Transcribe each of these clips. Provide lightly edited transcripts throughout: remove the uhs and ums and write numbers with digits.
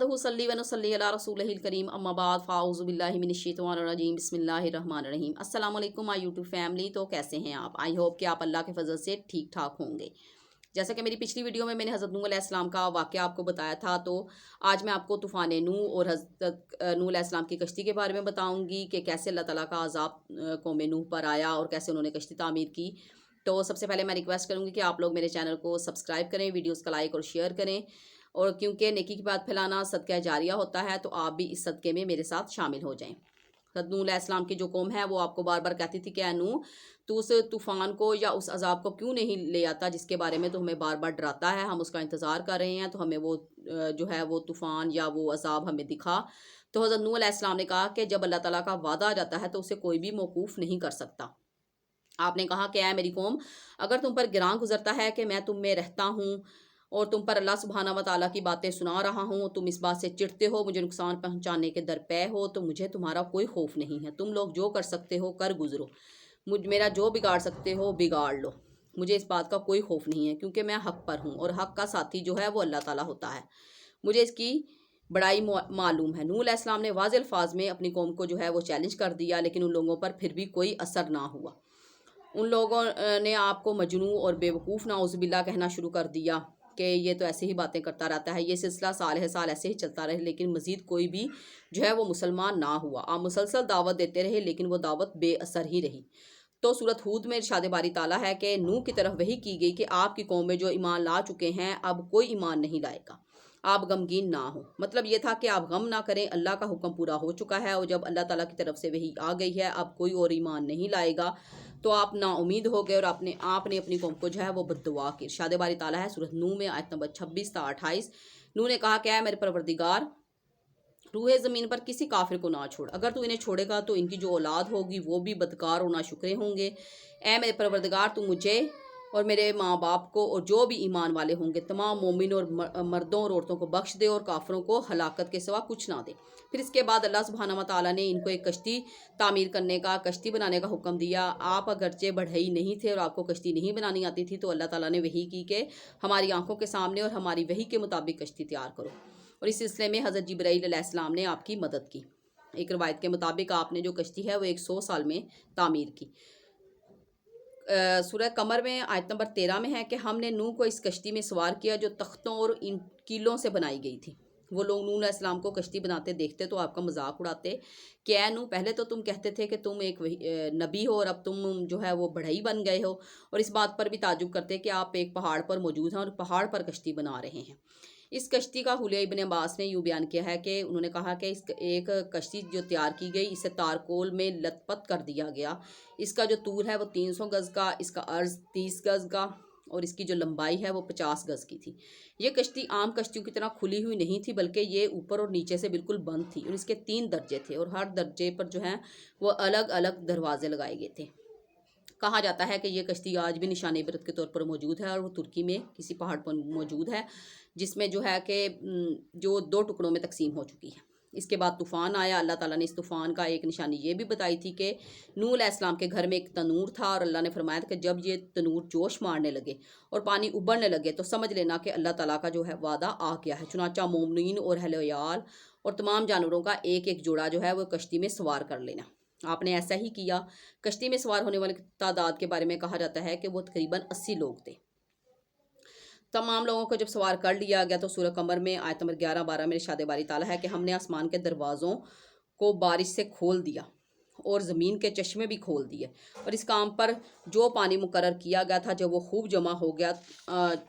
नहमदुहु सल्ली व नुसल्ली अला रसूलिहिल करीम अम्मा बाद फ़ाऊज़ु बिल्लाहि मिनश शैतानिर रजीम बिस्मिल्लाहिर रहमानिर रहीम। अस्सलाम वालेकुम माय यूट्यूब फैमिली। तो कैसे हैं आप? आई होप कि आप अल्लाह के फजल से ठीक ठाक होंगे। जैसा कि मेरी पिछली वीडियो में मैंने हज़रत नूह अलैहिस्सलाम का वाक़या आपको बताया था, तो आज मैं आपको तूफ़ान नूह और हज़रत नूह अलैहिस्सलाम की कश्ती के बारे में बताऊँगी कि कैसे अल्लाह ताला का अज़ाब कौम नूह पर आया और कैसे उन्होंने कश्ती तामीर की। तो सबसे पहले मैं रिक्वेस्ट करूँगी कि आप लोग मेरे चैनल को सब्सक्राइब करें, वीडियोज़ का लाइक और शेयर करें, और क्योंकि नेकी की बात फैलाना सदका जारिया होता है, तो आप भी इस सदक़े में मेरे साथ शामिल हो जाएं। हज़रत नूह अलैहिस्सलाम की जो कौम है वो आपको बार बार कहती थी कि ऐ नूह, तू उस तूफ़ान को या उस अज़ाब को क्यों नहीं ले आता जिसके बारे में तो हमें बार बार डराता है, हम उसका इंतज़ार कर रहे हैं, तो हमें वो जो है वो तूफ़ान या वो अज़ाब हमें दिखा। तो हज़रत नूह अलैहिस्सलाम ने कहा कि जब अल्लाह ताला का वादा आ जाता है तो उसे कोई भी मौकूफ़ नहीं कर सकता। आपने कहा कि ऐ मेरी कौम, अगर तुम पर गिरां गुजरता है कि मैं तुम में रहता हूँ और तुम पर अल्लाह सुब्हाना व तआला की बातें सुना रहा हूँ, तुम इस बात से चिढ़ते हो, मुझे नुकसान पहुँचाने के दरपे हो, तो मुझे तुम्हारा कोई खौफ नहीं है। तुम लोग जो कर सकते हो कर गुजरो, मेरा जो बिगाड़ सकते हो बिगाड़ लो, मुझे इस बात का कोई खौफ नहीं है, क्योंकि मैं हक पर हूँ और हक का साथी जो है वो अल्लाह ताला होता है। मुझे इसकी बड़ाई मालूम है। नूह अलैहिस्सलाम ने वाज़ेह अल्फाज में अपनी कौम को जो है वो चैलेंज कर दिया, लेकिन उन लोगों पर फिर भी कोई असर ना हुआ। उन लोगों ने आपको मजनू और बेवकूफ़ नाउज़ुबिल्लाह कहना शुरू कर दिया कि ये तो ऐसे ही बातें करता रहता है। ये सिलसिला साल है साल ऐसे ही चलता रहे, लेकिन मज़ीद कोई भी जो है वो मुसलमान ना हुआ। आप मुसलसल दावत देते रहे, लेकिन वो दावत बेअसर ही रही। तो सूरत हूद में इरशाद बारी ताला है कि नूह की तरफ वही की गई कि आपकी कौम में जो ईमान ला चुके हैं अब कोई ईमान नहीं लाएगा, आप गमगीन ना हो। मतलब ये था कि आप गम ना करें, अल्लाह का हुक्म पूरा हो चुका है और जब अल्लाह ताला की तरफ से वही आ गई है, अब कोई और ईमान नहीं लाएगा। तो आप ना उम्मीद हो गए और आपने अपनी कौम को जो है वो बद्दुआ की। इरशाद बारी ताला है सूरत नूह में आयत नंबर 26 था 28। नूह ने कहा क्या है मेरे परवरदिगार, रूहे ज़मीन पर किसी काफिर को ना छोड़, अगर तू इन्हें छोड़ेगा तो इनकी जो औलाद होगी वो भी बदकार और नाशुक्रे होंगे। ऐ मेरे परवरदिगार, तू मुझे और मेरे माँ बाप को और जो भी ईमान वाले होंगे तमाम मोमिन और मर्दों और औरतों को बख्श दे और काफिरों को हलाकत के सिवा कुछ ना दे। फिर इसके बाद अल्लाह सुब्हाना व तआला ने इनको एक कश्ती तामीर करने का, कश्ती बनाने का हुक्म दिया। आप अगरचे बढ़ई नहीं थे और आपको कश्ती नहीं बनानी आती थी, तो अल्लाह ताला ने वही की कि हमारी आंखों के सामने और हमारी वही के मुताबिक कश्ती तैयार करो। और इस सिलसिले में हज़रत जिब्राईल अलैहिस्सलाम ने आपकी मदद की। एक रवायत के मुताबिक आपने जो कश्ती है वो 100 साल में तामीर की। सूरह कमर में आयत नंबर 13 में है कि हमने नूह को इस कश्ती में सवार किया जो तख्तों और इन कीलों से बनाई गई थी। वो लोग नूह अलैहिस्सलाम को कश्ती बनाते देखते तो आपका मजाक उड़ाते कि ऐ नूह, पहले तो तुम कहते थे कि तुम एक नबी हो और अब तुम जो है वो बढ़ई बन गए हो, और इस बात पर भी ताजुब करते कि आप एक पहाड़ पर मौजूद हैं और पहाड़ पर कश्ती बना रहे हैं। इस कश्ती का हुलिया इब्न अब्बास ने यूँ बयान किया है कि उन्होंने कहा कि इस एक कश्ती जो तैयार की गई, इसे तारकोल में लथपथ कर दिया गया। इसका जो तूल है वो 300 गज़ का, इसका अर्ज़ 30 गज़ का और इसकी जो लंबाई है वो 50 गज़ की थी। ये कश्ती आम कश्तियों की तरह खुली हुई नहीं थी, बल्कि ये ऊपर और नीचे से बिल्कुल बंद थी, और इसके 3 दर्जे थे और हर दर्जे पर जो है वो अलग अलग दरवाजे लगाए गए थे। कहा जाता है कि ये कश्ती आज भी निशान इबरत के तौर पर मौजूद है और वो तुर्की में किसी पहाड़ पर मौजूद है, जिसमें जो है कि जो 2 टुकड़ों में तकसीम हो चुकी है। इसके बाद तूफ़ान आया। अल्लाह ताला ने इस तूफ़ान का एक निशानी ये भी बताई थी कि नूह अलैहिस्सलाम के घर में एक तनूर था, और अल्लाह ने फरमाया था कि जब ये तनूर जोश मारने लगे और पानी उबलने लगे तो समझ लेना कि अल्लाह ताला का जो है वादा आ गया है। चुनाचा मोमिनीन और अहले-ओ-याल और तमाम जानवरों का एक एक जोड़ा जो है वो कश्ती में सवार कर लेना। आपने ऐसा ही किया। कश्ती में सवार होने वाले तादाद के बारे में कहा जाता है कि वो तकरीबन 80 लोग थे। तमाम लोगों को जब सवार कर लिया गया तो सूरह कमर में आयत नंबर 11-12 में इरशाद बारी ताला है कि हमने आसमान के दरवाज़ों को बारिश से खोल दिया और ज़मीन के चश्मे भी खोल दिए, और इस काम पर जो पानी मुकर्रर किया गया था जब वो खूब जमा हो गया,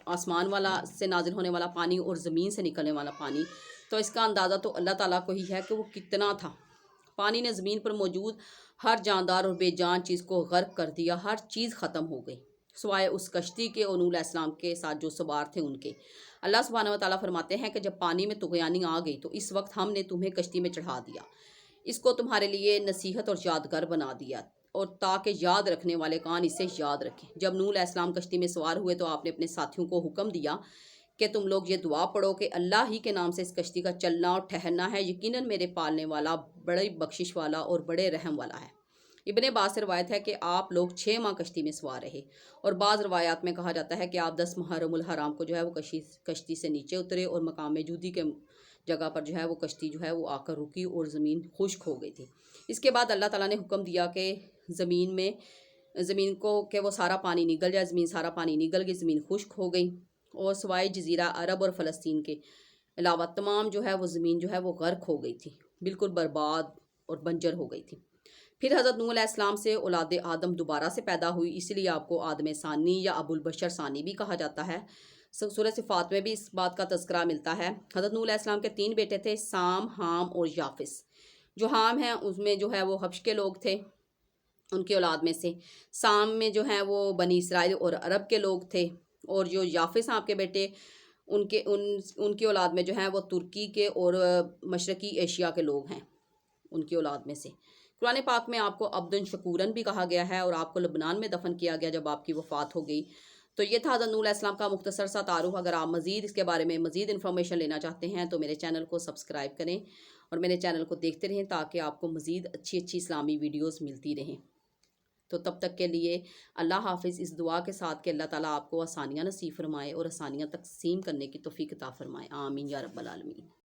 आसमान वाला से नाजिल होने वाला पानी और ज़मीन से निकलने वाला पानी, तो इसका अंदाज़ा तो अल्लाह ताला को ही है कि वो कितना था। पानी ने ज़मीन पर मौजूद हर जानदार और बेजान चीज़ को गर्क कर दिया। हर चीज़ ख़त्म हो गई सिवाय उस कश्ती के और नूह अलैहिस्सलाम के साथ जो सवार थे उनके। अल्लाह सुब्हानहू व तआला फरमाते हैं कि जब पानी में तुग़यानी आ गई तो इस वक्त हमने तुम्हें कश्ती में चढ़ा दिया, इसको तुम्हारे लिए नसीहत और यादगार बना दिया, और ताकि याद रखने वाले कान इसे याद रखें। जब नूह अलैहिस्सलाम कश्ती में सवार हुए तो आपने अपने साथियों को हुक्म दिया कि तुम लोग ये दुआ पढ़ो कि अल्लाह ही के नाम से इस कश्ती का चलना और ठहरना है, यकीनन मेरे पालने वाला बड़े बख्शिश वाला और बड़े रहम वाला है। इब्ने अब्बास से रवायत है कि आप लोग 6 माह कश्ती में सवार रहे, और बाज़ रवायात में कहा जाता है कि आप 10 मुहर्रमुल हराम को जो है वो कश्ती से नीचे उतरे और मकाम मौजूदी के جگہ پر جو ہے وہ کشتی جو ہے وہ آ کر رکی اور زمین خشک ہو گئی تھی۔ اس کے بعد اللہ تعالیٰ نے حکم دیا کہ زمین کو کہ وہ سارا پانی نگل جائے، سارا پانی نگل گئی، زمین خشک ہو گئی، اور سوائے جزیرہ عرب اور فلسطین کے علاوہ تمام جو ہے وہ زمین جو ہے وہ غرق ہو گئی تھی، بالکل برباد اور بنجر ہو گئی تھی۔ پھر حضرت نوح علیہ السلام سے اولاد آدم دوبارہ سے پیدا ہوئی، اس لیے آپ کو آدم ثانی یا ابو البشر ثانی بھی کہا جاتا ہے۔ سورہ صفات میں بھی اس بات کا تذکرہ ملتا ہے۔ حضرت نوح علیہ السلام کے 3 بیٹے تھے، سام، حام اور یافس۔ جو حام ہیں اس میں جو ہے وہ حبش کے لوگ تھے، ان کی اولاد میں سے۔ سام میں جو ہیں وہ بنی اسرائیل اور عرب کے لوگ تھے، اور جو یافس ہیں آپ کے بیٹے، ان کی اولاد میں جو ہیں وہ ترکی کے اور مشرقی ایشیا کے لوگ ہیں، ان کی اولاد میں سے۔ قرآن پاک میں آپ کو عبدن شکورن بھی کہا گیا ہے، اور آپ کو لبنان میں دفن کیا گیا جب آپ کی وفات ہو گئی۔ تو یہ تھا حضرت نوح علیہ السلام کا مختصر سا تعارف۔ اگر آپ مزید اس کے بارے میں مزید انفارمیشن لینا چاہتے ہیں تو میرے چینل کو سبسکرائب کریں اور میرے چینل کو دیکھتے رہیں، تاکہ آپ کو مزید اچھی اسلامی ویڈیوز ملتی رہیں۔ تو تب تک کے لیے اللہ حافظ، اس دعا کے ساتھ کہ اللہ تعالیٰ آپ کو آسانیاں نصیب فرمائے اور آسانیاں تقسیم کرنے کی توفیق عطا فرمائے، آمین یا رب العالمین۔